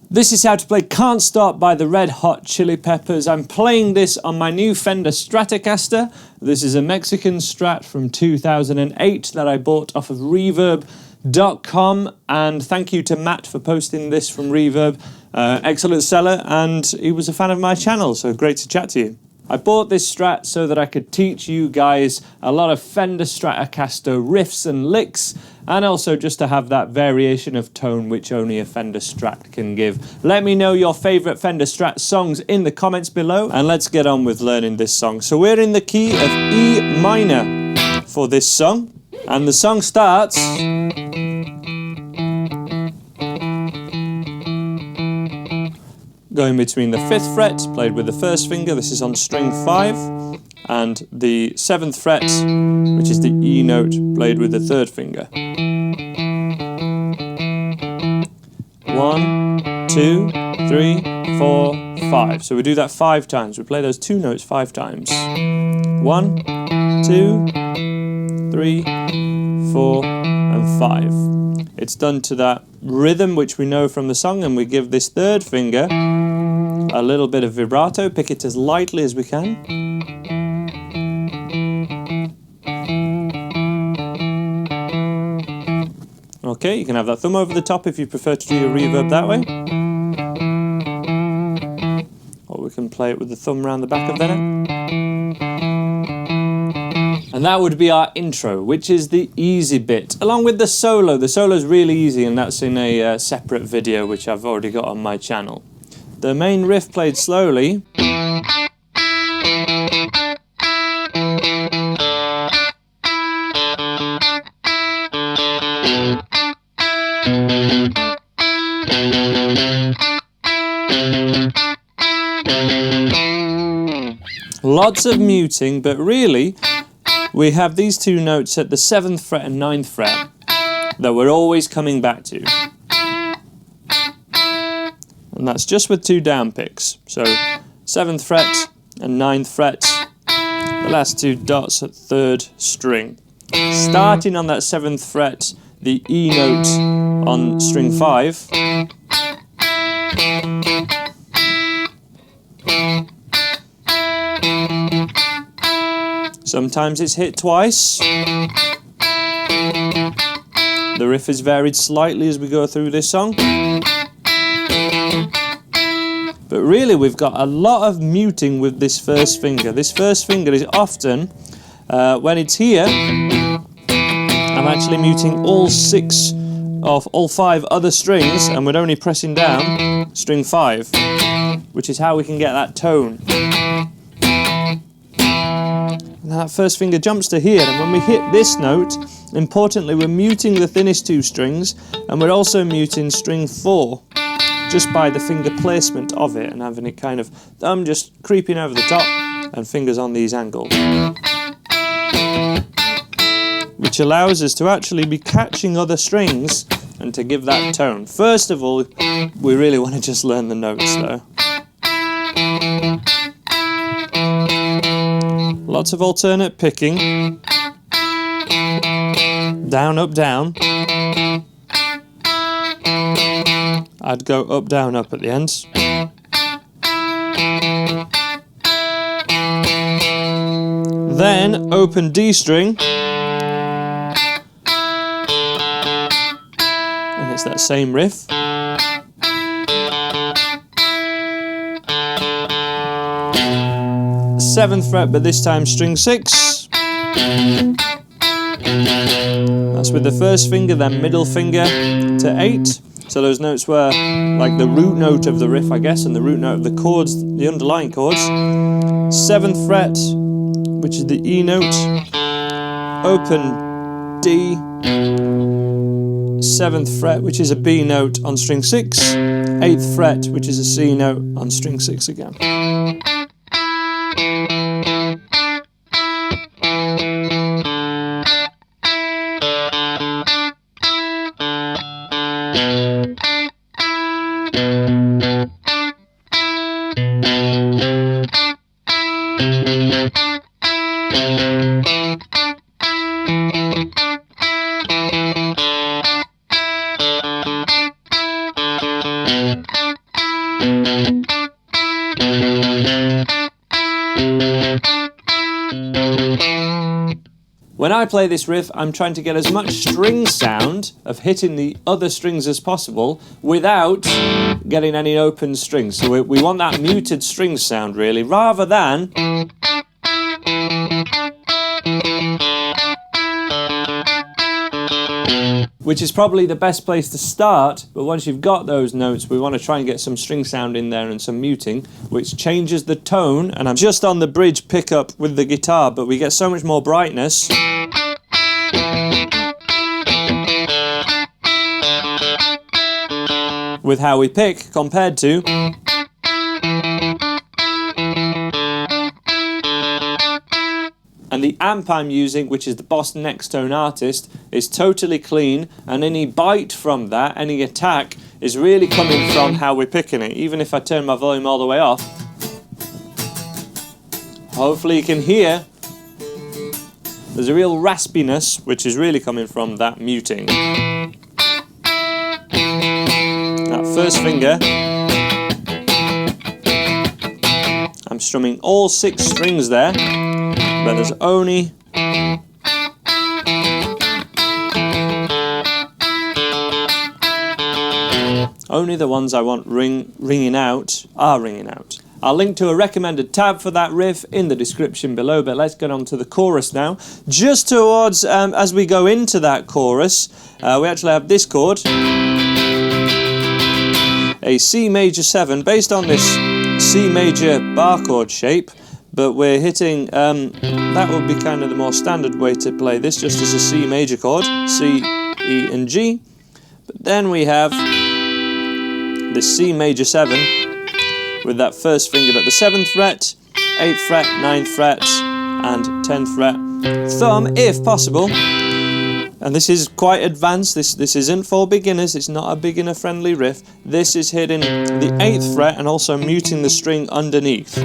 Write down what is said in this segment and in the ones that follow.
This is how to play Can't Stop by the Red Hot Chili Peppers. I'm playing this on my new Fender Stratocaster. This is a Mexican Strat from 2008 that I bought off of Reverb.com, and thank you to Matt for posting this from Reverb. Excellent seller, and he was a fan of my channel, so great to chat to you. I bought this Strat so that I could teach you guys a lot of Fender Stratocaster riffs and licks, and also just to have that variation of tone which only a Fender Strat can give. Let me know your favourite Fender Strat songs in the comments below, and let's get on with learning this song. So we're in the key of E minor for this song, and the song starts going between the 5th fret, played with the 1st finger, this is on string 5, and the 7th fret, which is the E note, played with the 3rd finger. 1, 2, 3, 4, 5. So we do that 5 times. We play those 2 notes 5 times. 1, 2, 3, 4, and 5. It's done to that rhythm which we know from the song, and we give this 3rd finger a little bit of vibrato, pick it as lightly as we can. Okay, you can have that thumb over the top if you prefer to do your reverb that way. Or we can play it with the thumb around the back of the neck. And that would be our intro, which is the easy bit, along with the solo. The solo is really easy, and that's in a separate video which I've already got on my channel. The main riff played slowly. Lots of muting, but really we have these 2 notes at the 7th fret and 9th fret that we're always coming back to. And that's just with 2 down picks. So 7th fret and 9th fret, the last 2 dots at 3rd string. Starting on that 7th fret, the E note on string 5. Sometimes it's hit twice. The riff is varied slightly as we go through this song. But really we've got a lot of muting with this 1st finger. This 1st finger is often, when it's here, I'm actually muting all 6 of all 5 other strings, and we're only pressing down string 5, which is how we can get that tone. And that 1st finger jumps to here, and when we hit this note, importantly, we're muting the thinnest 2 strings, and we're also muting string 4, just by the finger placement of it, and having it kind of thumb just creeping over the top, and fingers on these angles. Which allows us to actually be catching other strings, and to give that tone. First of all, we really want to just learn the notes though. Lots of alternate picking. Down, up, down. I'd go up, down, up at the ends. Then open D string. And it's that same riff. 7th fret, but this time string 6. That's with the 1st finger, then middle finger to 8. So those notes were like the root note of the riff, I guess, and the root note of the chords, the underlying chords. 7th fret, which is the E note. Open D. 7th fret, which is a B note on string 6, 8th fret, which is a C note on string 6 again. When I play this riff, I'm trying to get as much string sound of hitting the other strings as possible without getting any open strings. So we want that muted string sound really, rather than which is probably the best place to start, but once you've got those notes, we want to try and get some string sound in there and some muting, which changes the tone. And I'm just on the bridge pickup with the guitar, but we get so much more brightness. With how we pick compared to and the amp I'm using, which is the Boss Next Tone Artist, is totally clean, and any bite from that, any attack, is really coming from how we're picking it. Even if I turn my volume all the way off, hopefully you can hear there's a real raspiness, which is really coming from that muting. That first finger, I'm strumming all 6 strings there, but there's only the ones I want ringing out are ringing out. I'll link to a recommended tab for that riff in the description below, but let's get on to the chorus now. Just towards, as we go into that chorus, we actually have this chord, a C major 7, based on this C major bar chord shape, but we're hitting, that would be kind of the more standard way to play this, just as a C major chord, C, E and G. But then we have this C major 7 with that first finger at the 7th fret, 8th fret, 9th fret and 10th fret, thumb if possible. And this is quite advanced, this isn't for beginners, it's not a beginner friendly riff. This is hitting the 8th fret and also muting the string underneath.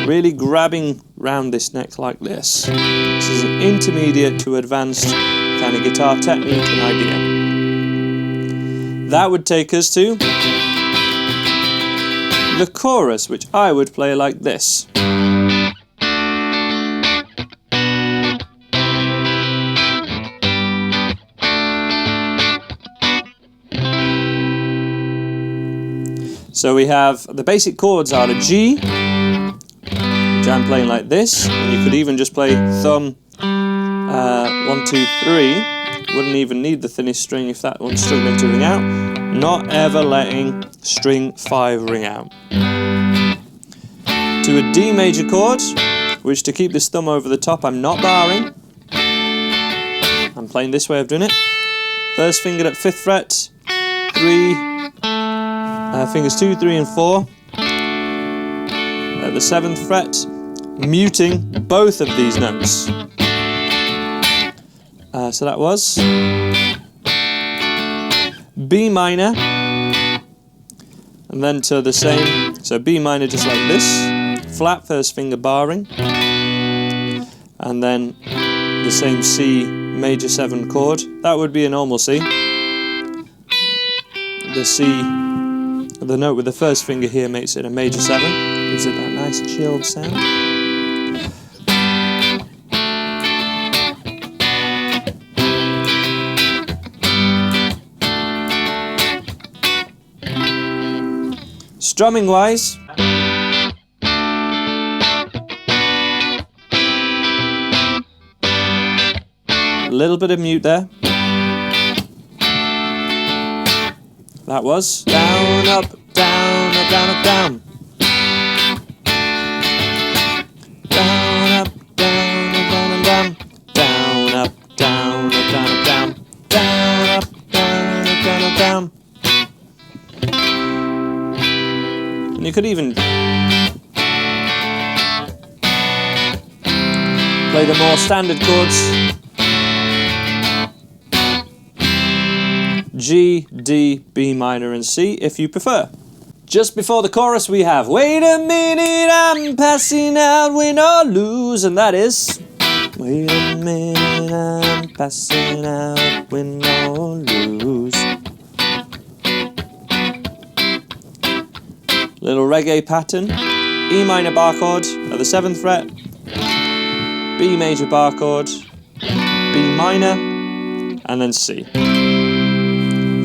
Really grabbing round this neck like this. This is an intermediate to advanced kind of guitar technique and idea. That would take us to the chorus, which I would play like this. So we have the basic chords are a G, which I'm playing like this, and you could even just play thumb 1, 2, 3. Wouldn't even need the thinnest string if that one's struggling to ring out. Not ever letting string 5 ring out. To a D major chord, which to keep this thumb over the top I'm not barring. I'm playing this way of doing it. First finger at 5th fret, 3, fingers 2, 3 and 4 at the 7th fret, muting both of these notes. So that was B minor, and then to the same, so B minor just like this, flat first finger barring, and then the same C major 7 chord. That would be a normal C. The C, the note with the first finger here makes it a major 7, gives it that nice chilled sound. Strumming wise, a little bit of mute there. That was down, up, down, up, down, up, down. Down, up, down, up, down, and down. Down, up, down, up, down, up, down. Down, up, down, up, down. And you could even play the more standard chords. G, D, B minor and C if you prefer. Just before the chorus we have wait a minute, I'm passing out, win or lose, and that is wait a minute, I'm passing out, win or lose. Little reggae pattern. E minor bar chord at the 7th fret, B major bar chord, B minor, and then C.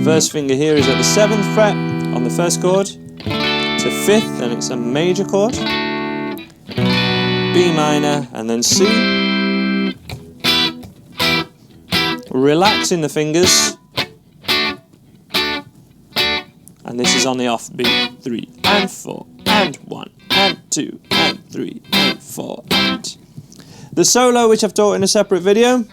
First finger here is at the 7th fret on the first chord, to 5th, and it's a major chord, B minor, and then C. Relaxing the fingers, and this is on the offbeat, 3 and 4 and 1 and 2 and 3 and 4 and. The solo, which I've taught in a separate video,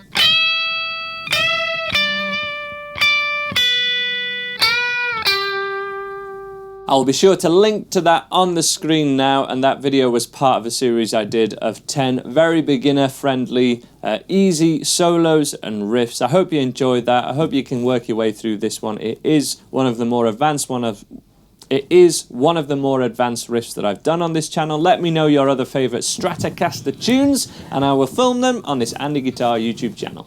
I'll be sure to link to that on the screen now, and that video was part of a series I did of 10 very beginner-friendly, easy solos and riffs. I hope you enjoyed that. I hope you can work your way through this one. It is one of the more advanced riffs that I've done on this channel. Let me know your other favourite Stratocaster tunes, and I will film them on this Andy Guitar YouTube channel.